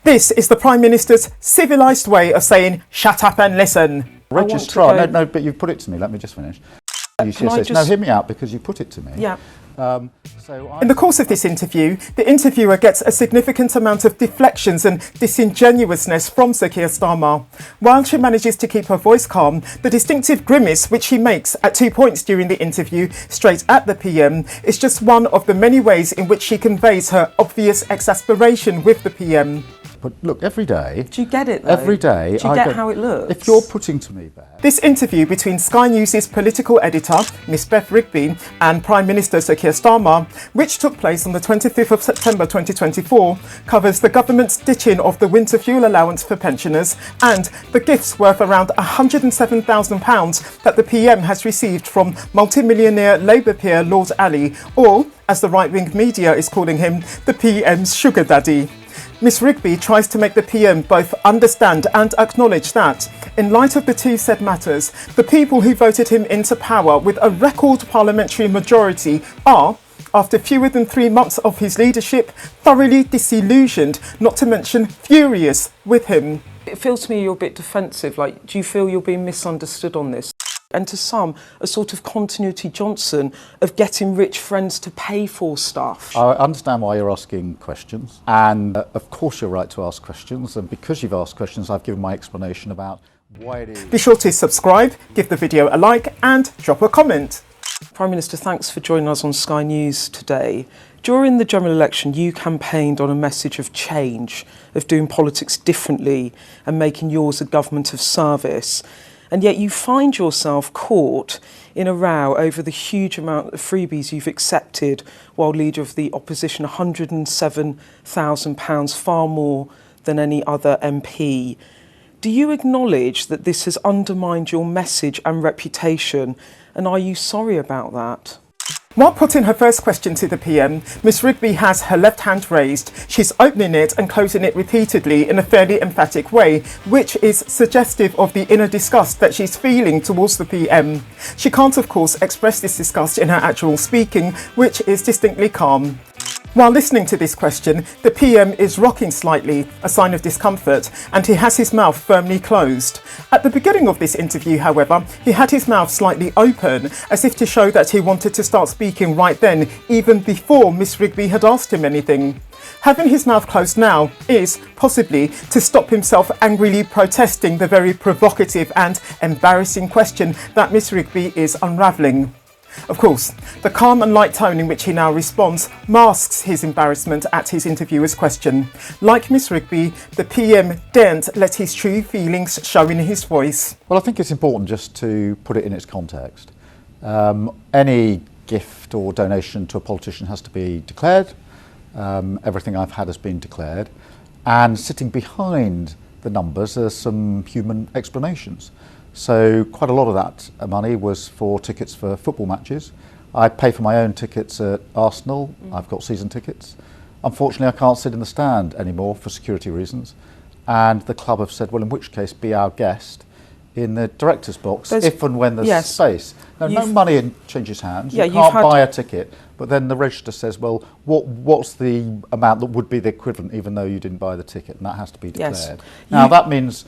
This is the Prime Minister's civilised way of saying, shut up and listen. Registrar, no, but you put it to me, let me just finish. No, hear me out because you put it to me. Yeah. In the course of this interview, the interviewer gets a significant amount of deflections and disingenuousness from Sir Keir Starmer. While she manages to keep her voice calm, the distinctive grimace which she makes at 2 points during the interview straight at the PM is just one of the many ways in which she conveys her obvious exasperation with the PM. But look, every day... Do you get it, though? Every day... Do you get how it looks? If you're putting to me, Beth... This interview between Sky News' political editor, Miss Beth Rigby, and Prime Minister Sir Keir Starmer, which took place on the 25th of September 2024, covers the government's ditching of the winter fuel allowance for pensioners and the gifts worth around £107,000 that the PM has received from multimillionaire Labour peer Lord Alli, or, as the right-wing media is calling him, the PM's sugar daddy. Miss Rigby tries to make the PM both understand and acknowledge that, in light of the two said matters, the people who voted him into power with a record parliamentary majority are, after fewer than 3 months of his leadership, thoroughly disillusioned, not to mention furious with him. It feels to me you're a bit defensive. Like, do you feel you're being misunderstood on this? And to some, a sort of continuity Johnson of getting rich friends to pay for stuff. I understand why you're asking questions, and of course you're right to ask questions, and because you've asked questions I've given my explanation about why it is. Be sure to subscribe, give the video a like and drop a comment. Prime Minister, thanks for joining us on Sky News today. During the general election, you campaigned on a message of change, of doing politics differently and making yours a government of service. And yet you find yourself caught in a row over the huge amount of freebies you've accepted while leader of the opposition, £107,000, far more than any other MP. Do you acknowledge that this has undermined your message and reputation, and are you sorry about that? While putting her first question to the PM, Miss Rigby has her left hand raised. She's opening it and closing it repeatedly in a fairly emphatic way, which is suggestive of the inner disgust that she's feeling towards the PM. She can't, of course, express this disgust in her actual speaking, which is distinctly calm. While listening to this question, the PM is rocking slightly, a sign of discomfort, and he has his mouth firmly closed. At the beginning of this interview, however, he had his mouth slightly open, as if to show that he wanted to start speaking right then, even before Miss Rigby had asked him anything. Having his mouth closed now is, possibly, to stop himself angrily protesting the very provocative and embarrassing question that Miss Rigby is unravelling. Of course, the calm and light tone in which he now responds masks his embarrassment at his interviewer's question. Like Miss Rigby, the PM daren't let his true feelings show in his voice. Well, I think it's important just to put it in its context. Any gift or donation to a politician has to be declared. Everything I've had has been declared. And sitting behind the numbers are some human explanations. So quite a lot of that money was for tickets for football matches. I pay for my own tickets at Arsenal. I've got season tickets. Unfortunately, I can't sit in the stand anymore for security reasons. And the club have said, well, in which case, be our guest in the director's box if and when there's space. Now, no money changes hands. You can't buy a ticket. But then the register says, well, what's the amount that would be the equivalent, even though you didn't buy the ticket? And that has to be declared. Yes. Now, that means...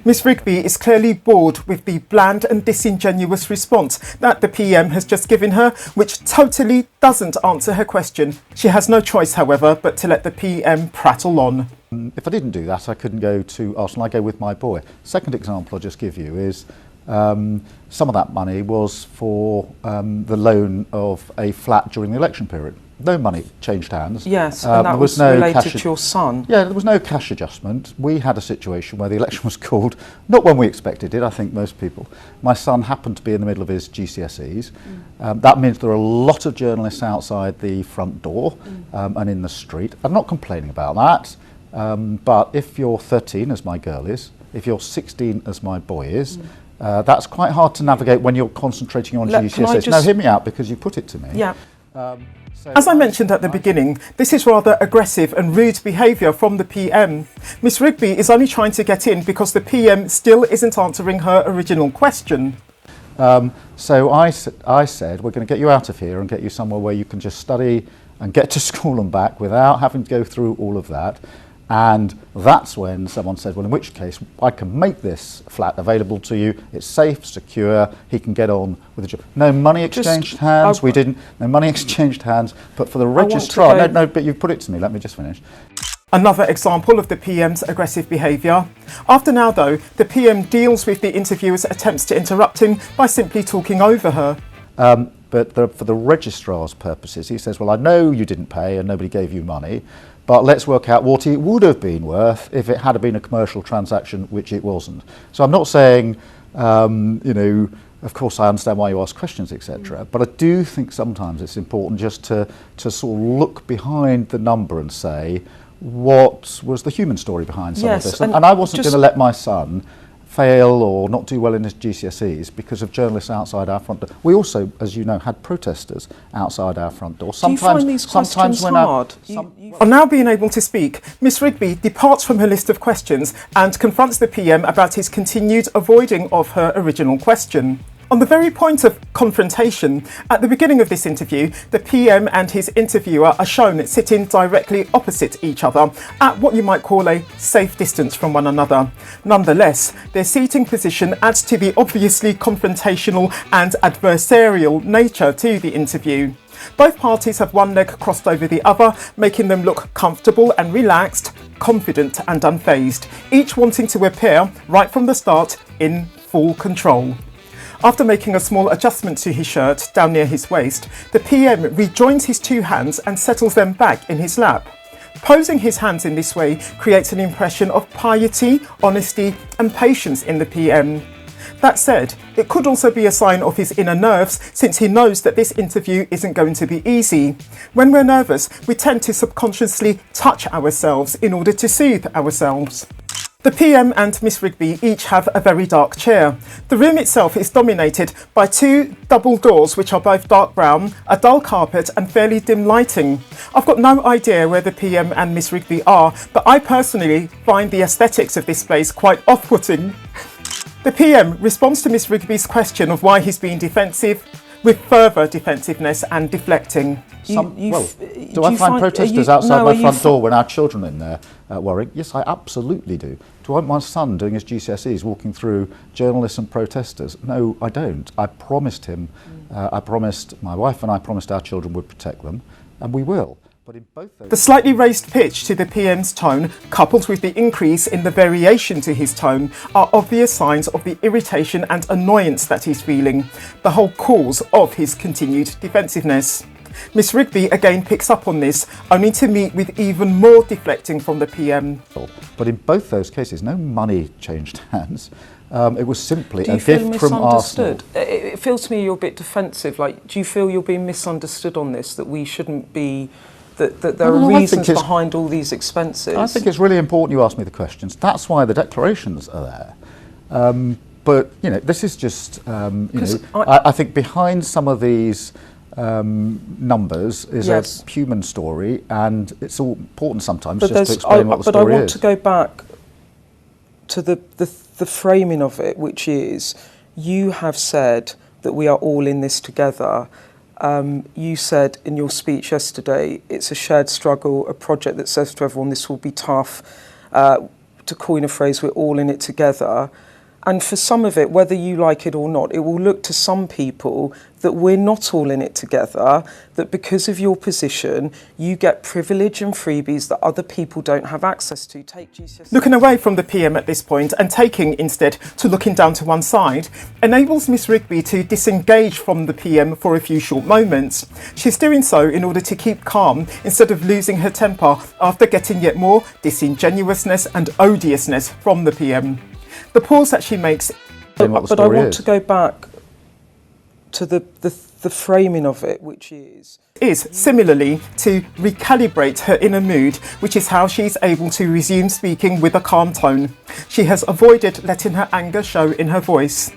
Miss Rigby is clearly bored with the bland and disingenuous response that the PM has just given her, which totally doesn't answer her question. She has no choice, however, but to let the PM prattle on. If I didn't do that, I couldn't go to Arsenal. I go with my boy. Second example I'll just give you is some of that money was for the loan of a flat during the election period. No money changed hands. Yes, and that was related to your son. Yeah, there was no cash adjustment. We had a situation where the election was called, not when we expected it, I think most people. My son happened to be in the middle of his GCSEs. That means there are a lot of journalists outside the front door and in the street. I'm not complaining about that, but if you're 13, as my girl is, if you're 16, as my boy is, that's quite hard to navigate when you're concentrating on GCSEs. Now, hear me out, because you put it to me. Yeah. As I mentioned at the beginning, this is rather aggressive and rude behaviour from the PM. Miss Rigby is only trying to get in because the PM still isn't answering her original question. So I said, we're going to get you out of here and get you somewhere where you can just study and get to school and back without having to go through all of that. And that's when someone said, well, in which case I can make this flat available to you. It's safe, secure. He can get on with the job. No money exchanged hands. We didn't. No money exchanged hands. But for the registrar, no, but you've put it to me. Let me just finish. Another example of the PM's aggressive behaviour. After now, though, the PM deals with the interviewer's attempts to interrupt him by simply talking over her. But for the registrar's purposes, he says, well, I know you didn't pay and nobody gave you money, but let's work out what it would have been worth if it had been a commercial transaction, which it wasn't. So I'm not saying, of course I understand why you ask questions, etc. But I do think sometimes it's important just to sort of look behind the number and say, what was the human story behind some of this? And I wasn't going to let my son fail or not do well in his GCSEs because of journalists outside our front door. We also, as you know, had protesters outside our front door. Sometimes, do you find these questions hard? On now being able to speak, Ms Rigby departs from her list of questions and confronts the PM about his continued avoiding of her original question. On the very point of confrontation, at the beginning of this interview, the PM and his interviewer are shown sitting directly opposite each other at what you might call a safe distance from one another. Nonetheless, their seating position adds to the obviously confrontational and adversarial nature to the interview. Both parties have one leg crossed over the other, making them look comfortable and relaxed, confident and unfazed, each wanting to appear, right from the start, in full control. After making a small adjustment to his shirt down near his waist, the PM rejoins his two hands and settles them back in his lap. Posing his hands in this way creates an impression of piety, honesty and patience in the PM. That said, it could also be a sign of his inner nerves, since he knows that this interview isn't going to be easy. When we're nervous, we tend to subconsciously touch ourselves in order to soothe ourselves. The PM and Miss Rigby each have a very dark chair. The room itself is dominated by two double doors which are both dark brown, a dull carpet and fairly dim lighting. I've got no idea where the PM and Miss Rigby are, but I personally find the aesthetics of this place quite off-putting. The PM responds to Miss Rigby's question of why he's being defensive with further defensiveness and deflecting. Do I find protesters outside my front door when our children are in there worrying? Yes, I absolutely do. Do I want my son doing his GCSEs walking through journalists and protesters? No, I don't. I promised him, I promised my wife and I promised our children would protect them, and we will. But in both those... The slightly raised pitch to the PM's tone, coupled with the increase in the variation to his tone, are obvious signs of the irritation and annoyance that he's feeling, the whole cause of his continued defensiveness. Miss Rigby again picks up on this, only to meet with even more deflecting from the PM. But in both those cases, no money changed hands. It was simply a gift from Arsenal. It feels to me you're a bit defensive. Like, do you feel you're being misunderstood on this, that we shouldn't be... that there are reasons behind all these expenses? I think it's really important you ask me the questions. That's why the declarations are there. But, this is just, I think behind some of these numbers is a human story, and it's all important sometimes just to explain what the story is. But I want to go back to the framing of it, which is, you have said that we are all in this together. You said in your speech yesterday, it's a shared struggle, a project that says to everyone this will be tough. To coin a phrase, we're all in it together. And for some of it, whether you like it or not, it will look to some people that we're not all in it together, that because of your position, you get privilege and freebies that other people don't have access to. Take GCSE. Looking away from the PM at this point and taking instead to looking down to one side enables Miss Rigby to disengage from the PM for a few short moments. She's doing so in order to keep calm instead of losing her temper after getting yet more disingenuousness and odiousness from the PM. The pause that she makes... But I want to go back to the framing of it, which is similarly to recalibrate her inner mood, which is how she's able to resume speaking with a calm tone. She has avoided letting her anger show in her voice.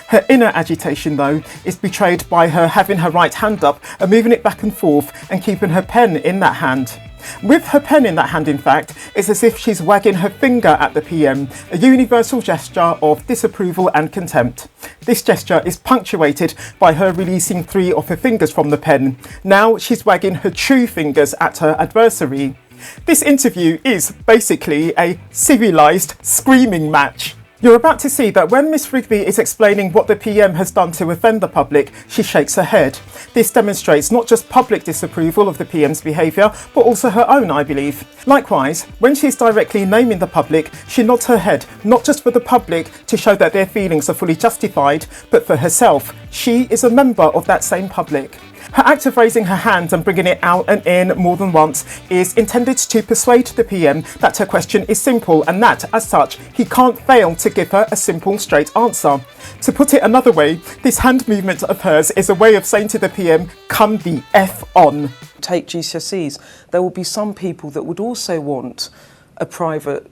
Her inner agitation, though, is betrayed by her having her right hand up and moving it back and forth and keeping her pen in that hand. With her pen in that hand, in fact, it's as if she's wagging her finger at the PM, a universal gesture of disapproval and contempt. This gesture is punctuated by her releasing 3 of her fingers from the pen. Now she's wagging her true fingers at her adversary. This interview is basically a serialised screaming match. You're about to see that when Miss Rigby is explaining what the PM has done to offend the public, she shakes her head. This demonstrates not just public disapproval of the PM's behaviour, but also her own, I believe. Likewise, when she's directly naming the public, she nods her head, not just for the public to show that their feelings are fully justified, but for herself. She is a member of that same public. Her act of raising her hand and bringing it out and in more than once is intended to persuade the PM that her question is simple and that, as such, he can't fail to give her a simple, straight answer. To put it another way, this hand movement of hers is a way of saying to the PM, come the F on. Take GCSEs. There will be some people that would also want a private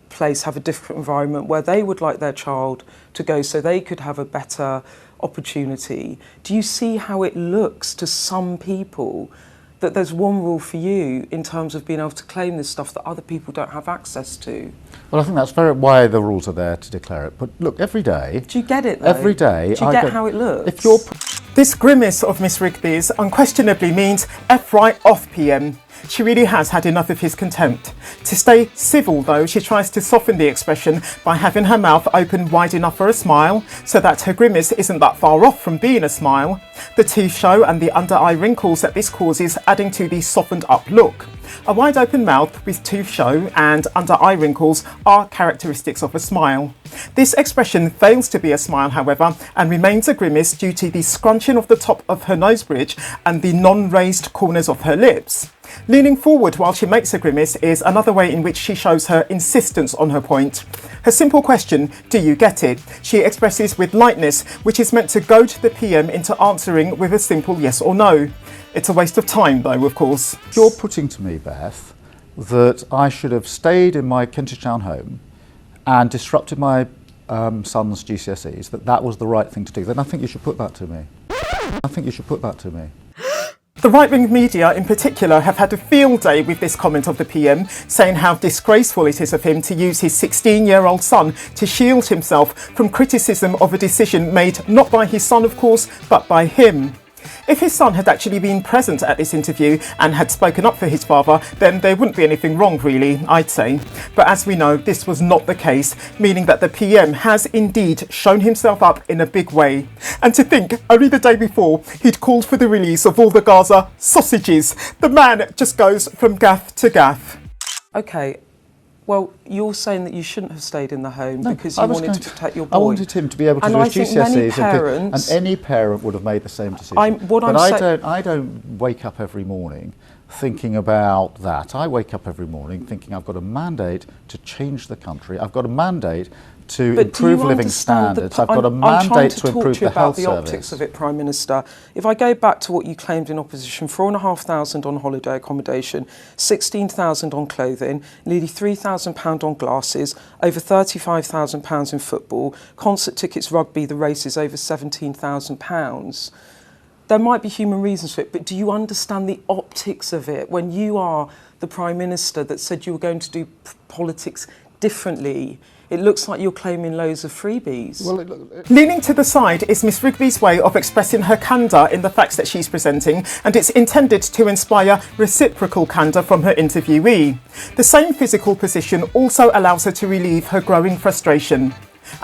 place, have a different environment where they would like their child to go so they could have a better opportunity. Do you see how it looks to some people that there's one rule for you in terms of being able to claim this stuff that other people don't have access to? Well, I think that's why the rules are there, to declare it. But look, every day... Do you get it, though? Every day... Do you get how it looks? If you're... This grimace of Miss Rigby's unquestionably means F right off, PM. She really has had enough of his contempt. To stay civil, though, she tries to soften the expression by having her mouth open wide enough for a smile, so that her grimace isn't that far off from being a smile. The teeth show and the under-eye wrinkles that this causes adding to the softened up look. A wide open mouth with tooth show and under-eye wrinkles are characteristics of a smile. This expression fails to be a smile, however, and remains a grimace due to the scrunching of the top of her nose bridge and the non-raised corners of her lips. Leaning forward while she makes a grimace is another way in which she shows her insistence on her point. Her simple question, do you get it, she expresses with lightness, which is meant to goad the PM into answering with a simple yes or no. It's a waste of time, though, of course. You're putting to me, Beth, that I should have stayed in my Kentish Town home and disrupted my son's GCSEs, that was the right thing to do. Then I think you should put that to me. I think you should put that to me. The right-wing media in particular have had a field day with this comment of the PM, saying how disgraceful it is of him to use his 16-year-old son to shield himself from criticism of a decision made not by his son, of course, but by him. If his son had actually been present at this interview and had spoken up for his father, then there wouldn't be anything wrong, really, I'd say. But as we know, this was not the case, meaning that the PM has indeed shown himself up in a big way. And to think, only the day before, he'd called for the release of all the Gaza sausages. The man just goes from gaff to gaff. Okay. Well, you're saying that you shouldn't have stayed in the home because you wanted to protect your boy. I wanted him to be able to do his GCSEs, and any parent would have made the same decision. I don't wake up every morning thinking about that. I wake up every morning thinking I've got a mandate to change the country. I've got a mandate to improve living standards. I've got a mandate to improve the health service. I'm trying to talk to you about the optics of it, Prime Minister. If I go back to what you claimed in opposition, 4,500 on holiday accommodation, 16,000 on clothing, nearly £3,000 on glasses, over £35,000 in football, concert tickets, rugby, the races, over £17,000. There might be human reasons for it, but do you understand the optics of it when you are the Prime Minister that said you were going to do politics differently? It looks like you're claiming loads of freebies. Leaning to the side is Miss Rigby's way of expressing her candour in the facts that she's presenting, and it's intended to inspire reciprocal candour from her interviewee. The same physical position also allows her to relieve her growing frustration.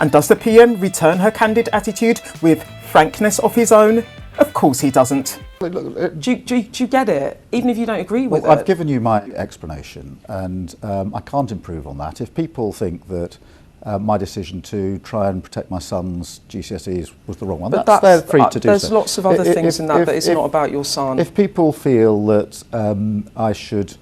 And does the PM return her candid attitude with frankness of his own? Of course he doesn't. Do you get it? Even if you don't agree with it? I've given you my explanation, and I can't improve on that. If people think that my decision to try and protect my son's GCSEs was the wrong one, they're free to do so. There's lots of other things in that it's not about your son. If people feel that I should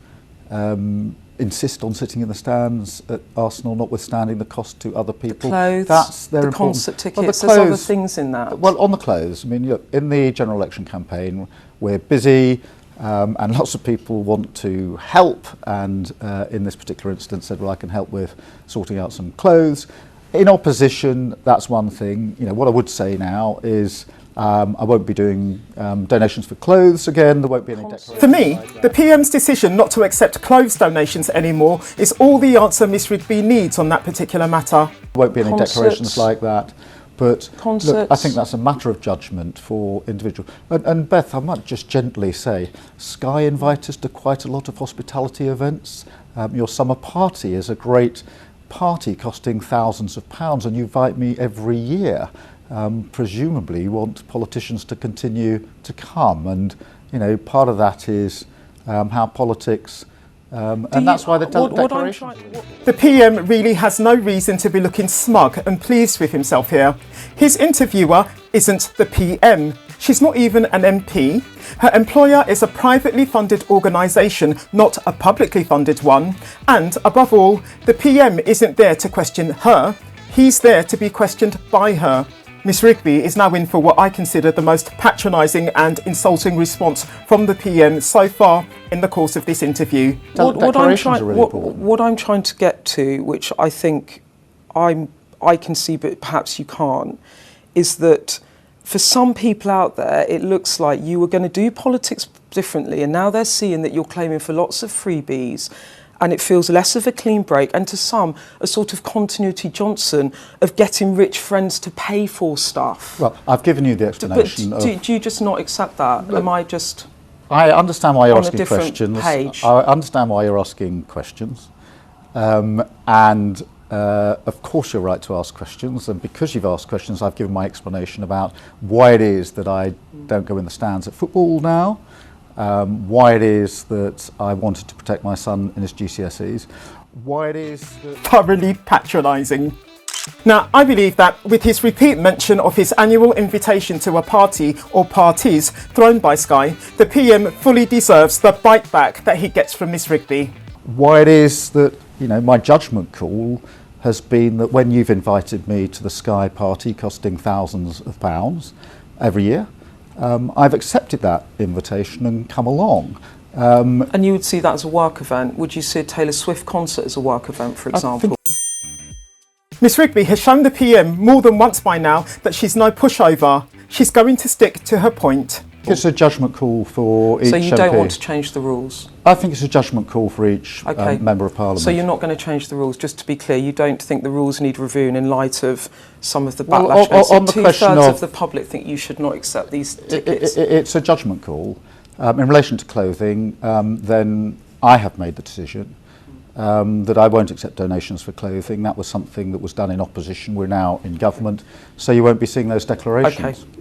insist on sitting in the stands at Arsenal, notwithstanding the cost to other people. The clothes, that's their the concert tickets, there's other things in that. Well, on the clothes, I mean, look, in the general election campaign, we're busy, and lots of people want to help, and in this particular instance said, well, I can help with sorting out some clothes. In opposition, that's one thing. You know, what I would say now is I won't be doing donations for clothes again. There won't be any declarations. For me, the PM's decision not to accept clothes donations anymore is all the answer Miss Rigby needs on that particular matter. There won't be any declarations like that. But Concerts. look, I think that's a matter of judgment for individuals. And Beth, I might just gently say, Sky invite us to quite a lot of hospitality events. Your summer party is a great party costing thousands of pounds, and you invite me every year. Presumably you want politicians to continue to come, and part of that is how politics and that's why the declaration. The PM really has no reason to be looking smug and pleased with himself here. His interviewer isn't the PM. She's not even an MP. Her employer is a privately funded organisation, not a publicly funded one. And above all, the PM isn't there to question her. He's there to be questioned by her. Ms Rigby is now in for what I consider the most patronising and insulting response from the PM so far in the course of this interview. What I'm trying to get to, which I think I can see but perhaps you can't, is that for some people out there it looks like you were going to do politics differently, and now they're seeing that you're claiming for lots of freebies, and it feels less of a clean break, and to some, a sort of continuity Johnson of getting rich friends to pay for stuff. Well, I've given you the explanation. But do you just not accept that? Look, Am I just I understand why you're on a asking different questions. page? I understand why you're asking questions. Of course you're right to ask questions, and because you've asked questions, I've given my explanation about why it is that I don't go in the stands at football now. Why it is that I wanted to protect my son in his GCSEs, why it is that... Thoroughly patronising. Now, I believe that with his repeat mention of his annual invitation to a party or parties thrown by Sky, the PM fully deserves the bite back that he gets from Ms Rigby. Why it is that, my judgment call has been that when you've invited me to the Sky party costing thousands of pounds every year, I've accepted that invitation and come along. And you would see that as a work event? Would you see a Taylor Swift concert as a work event, for example? Ms Rigby has shown the PM more than once by now that she's no pushover. She's going to stick to her point. It's a judgment call for each So you MP. don't want to change the rules? I think it's a judgment call for each Member of Parliament. So you're not going to change the rules, just to be clear, you don't think the rules need reviewing in light of some of the backlash? Well, on the question of the public think you should not accept these tickets. It's a judgment call. In relation to clothing, then I have made the decision that I won't accept donations for clothing. That was something that was done in opposition. We're now in government, so you won't be seeing those declarations. Okay.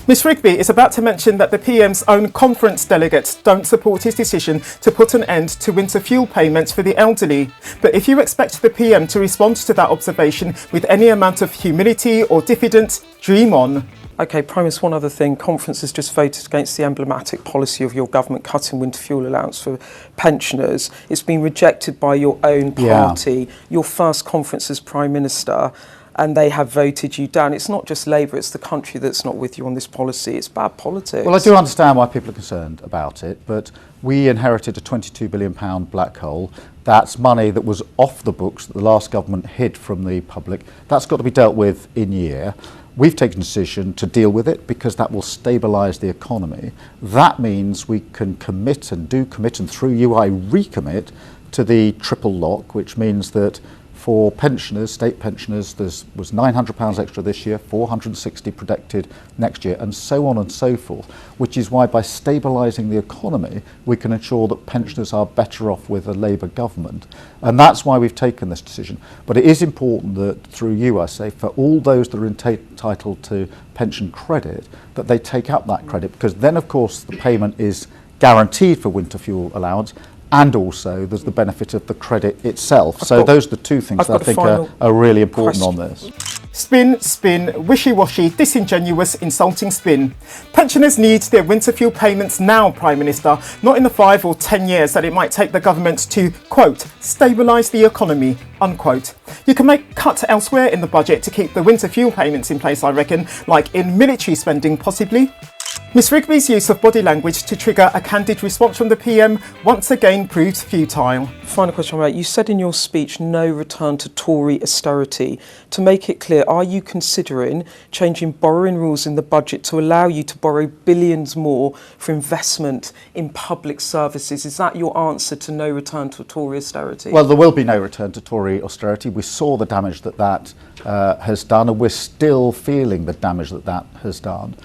Ms Rigby is about to mention that the PM's own conference delegates don't support his decision to put an end to winter fuel payments for the elderly. But if you expect the PM to respond to that observation with any amount of humility or diffidence, dream on. OK, Prime Minister, one other thing. Conference has just voted against the emblematic policy of your government cutting winter fuel allowance for pensioners. It's been rejected by your own party, your first conference as Prime Minister, and they have voted you down. It's not just Labour, it's the country that's not with you on this policy. It's bad politics. Well, I do understand why people are concerned about it, but we inherited a £22 billion black hole. That's money that was off the books that the last government hid from the public. That's got to be dealt with in year. We've taken a decision to deal with it because that will stabilise the economy. That means we can commit and through you I recommit to the triple lock, which means that for pensioners, state pensioners, there was £900 extra this year, £460 protected next year, and so on and so forth, which is why by stabilising the economy, we can ensure that pensioners are better off with a Labour government. And that's why we've taken this decision. But it is important that, through you, I say, for all those that are entitled to pension credit, that they take up that credit, because then, of course, the payment is guaranteed for winter fuel allowance, and also there's the benefit of the credit itself. So those are the two things that I think are really important on this. Spin, spin, wishy-washy, disingenuous, insulting spin. Pensioners need their winter fuel payments now, Prime Minister, not in the 5 or 10 years that it might take the government to, quote, stabilise the economy, unquote. You can make cuts elsewhere in the budget to keep the winter fuel payments in place, I reckon, like in military spending possibly. Ms Rigby's use of body language to trigger a candid response from the PM once again proves futile. Final question, right? You said in your speech, no return to Tory austerity. To make it clear, are you considering changing borrowing rules in the budget to allow you to borrow billions more for investment in public services? Is that your answer to no return to Tory austerity? Well, there will be no return to Tory austerity. We saw the damage that has done, and we're still feeling the damage that has done.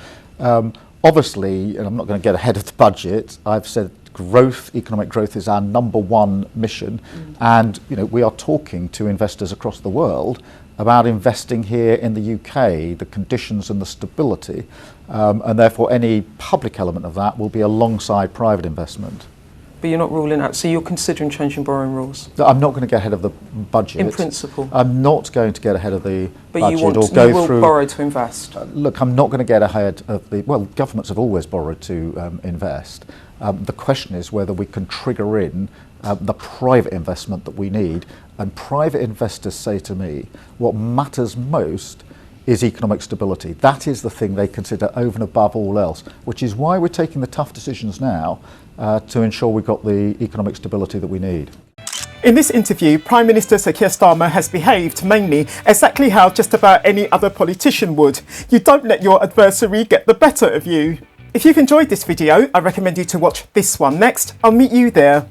Obviously, and I'm not going to get ahead of the budget, I've said economic growth is our number one mission. And we are talking to investors across the world about investing here in the UK, the conditions and the stability, and therefore any public element of that will be alongside private investment. But you're not ruling out, so you're considering changing borrowing rules? I'm not going to get ahead of the budget. In principle? I'm not going to get ahead of the budget. But you will borrow to invest? Look, I'm not going to get ahead of governments have always borrowed to invest. The question is whether we can trigger in the private investment that we need. And private investors say to me, what matters most is economic stability. That is the thing they consider over and above all else, which is why we're taking the tough decisions now to ensure we've got the economic stability that we need. In this interview, Prime Minister Sir Keir Starmer has behaved mainly exactly how just about any other politician would. You don't let your adversary get the better of you. If you've enjoyed this video, I recommend you to watch this one next. I'll meet you there.